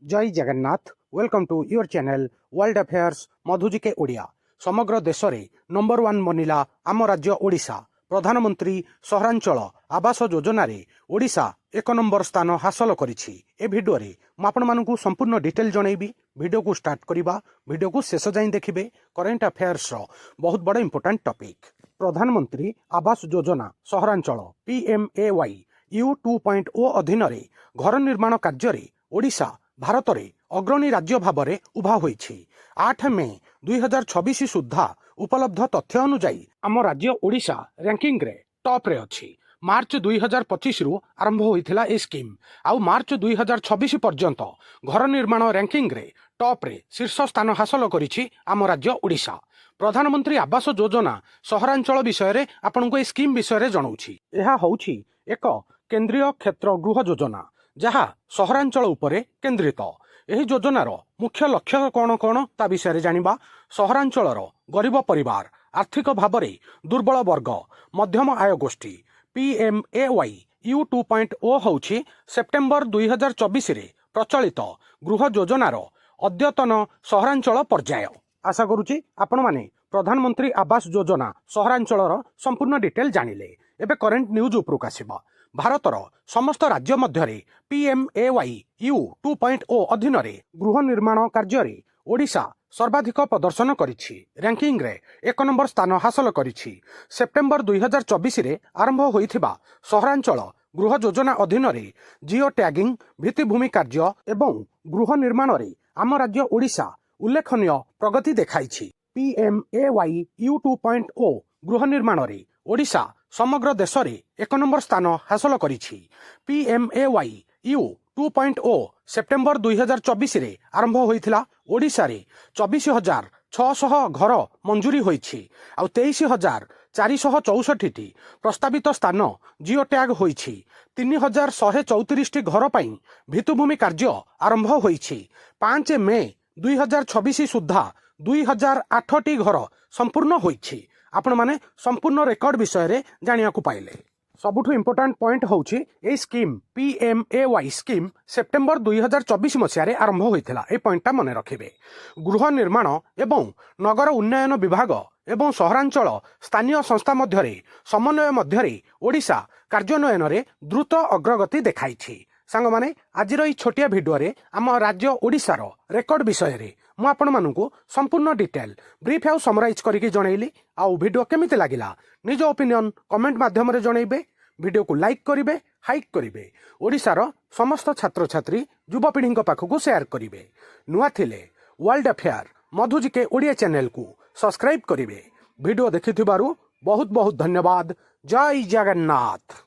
जय Jagannath welcome to your channel world affairs मधुजिके ओडिया। समग्र देश में नंबर 1 बनिला आम राज्य ओडिशा। प्रधानमंत्री सहरांचल आवास योजना रे ओडिशा 1 नंबर स्थान हासिल करिछि। ए भिडियो रे मु आपण मानकु संपूर्ण डिटेल जनैबी। वीडियो को स्टार्ट करिबा, वीडियो को शेष जाई देखिबे। करेंट अफेयर्स रो बहुत बड़ इंपोर्टेंट टॉपिक। प्रधानमंत्री आवास योजना सहरांचल PMAY U 2.0 अधीन रे घर निर्माण कार्य रे ओडिशा भारत में अग्रणी राज्य भाव में उभा होइछि। 8 मे 2026 सुधा उपलब्ध तथ्य अनुसार आम राज्य ओडिशा रैंकिंग रे टॉप रे अछि। मार्च 2025 रु आरंभ होइथिला ए स्कीम आउ मार्च 2026 पर्यंत घर निर्माण रैंकिंग रे टॉप रे शीर्ष स्थान हासिल करिछि आम राज्य ओडिशा। प्रधानमंत्री आवास योजना सहरांचल विषय रे आपनको ए स्कीम विषय रे जणाउछि। एहा होउछि एक केंद्रीय क्षेत्र गृह योजना जहाँ सहरांचल उपरे केन्द्रित। एही योजनार मुख्य लक्ष्य कौन कौन ता विषय जानिबा। सहरांचलर गरीब परिवार, आर्थिक भाव में दुर्बल वर्ग, मध्यम आय गोष्ठी PMAY U 2.0 होउछि सेप्टेम्बर 2024 रे प्रचलित गृह योजनार अद्यतन सहरांचल पर्याय। आशा करुछि आपण माने प्रधानमंत्री आवास योजना सहरांचलर संपूर्ण डिटेल जानिले। एबे करेंट न्यूज उपरक आसिबा। भारतर समस्त राज्य मध्य PMAY U 2.0 अधीन गृह निर्माण कार्य ओडिशा सर्वाधिक प्रदर्शन करिछि। रैंकिंग रे 1 नंबर स्थान हासिल करिछि। सेप्टेम्बर 2024 रे आरंभ होइथिबा सहरांचल गृह योजना अधीन जिओ टैगिंग, भित्तिभूमि कार्य एवं गृह निर्माण रे आम राज्य ओडिशा उल्लेखनीय प्रगति देखाइछि। PMAY U 2.0 गृह निर्माण रे ओडिशा समग्र देश में 1 नंबर स्थान हासिल करिछि। PMAY U 2.0 सेप्टेम्बर 2024 रे आरंभ होइथिला। ओडिशा रे 24,600 घर मंजूरी होइछि आ 23,464 प्रस्तावित स्थान जिओ टैग होइछि। 3,134 घर पई भित्तिभूमि कार्य आरंभ होइछि। 5 मे 2026 सुधा 2008 घर संपूर्ण होइछि। आपण माने संपूर्ण रेकर्ड विषय रे जानिया को पाइले। सबुठु इंपोर्टेंट पॉइंट होउछि ए स्कीम PMAY स्कीम सेप्टेम्बर 2024 मसिया रे आरंभ होइथिला। ए पॉइंटटा मने रखिबे। गृह निर्माण एवं नगर उन्नयन विभाग एवं सहरांचल स्थानीय संस्था मध्यरे समन्वय मध्यरे ओडिशा कार्यान्वयन रे द्रुत अग्रगति देखाइछि। सांग माने आज ई छोटिया भिडियो रे आम राज्य ओडिशार रेकर्ड विषय रे मु आपण मानकु संपूर्ण डिटेल ब्रीफ आउ समराइज करके जनैली। आउ वीडियो केमिति लागिला निज ओपिनियन कमेंट माध्यम रे जनैबे। वीडियो को लाइक करिवे, हाइक करिवे, ओडिशार समस्त छात्र छात्री युवपीढ़ी पाखक शेयर करिवे। नुआ थिले वर्ल्ड अफेयर मधुजिके ओडिया चैनल को सब्सक्राइब करिवे। वीडियो देखिथिबारु बहुत बहुत धन्यवाद। जय जगन्नाथ।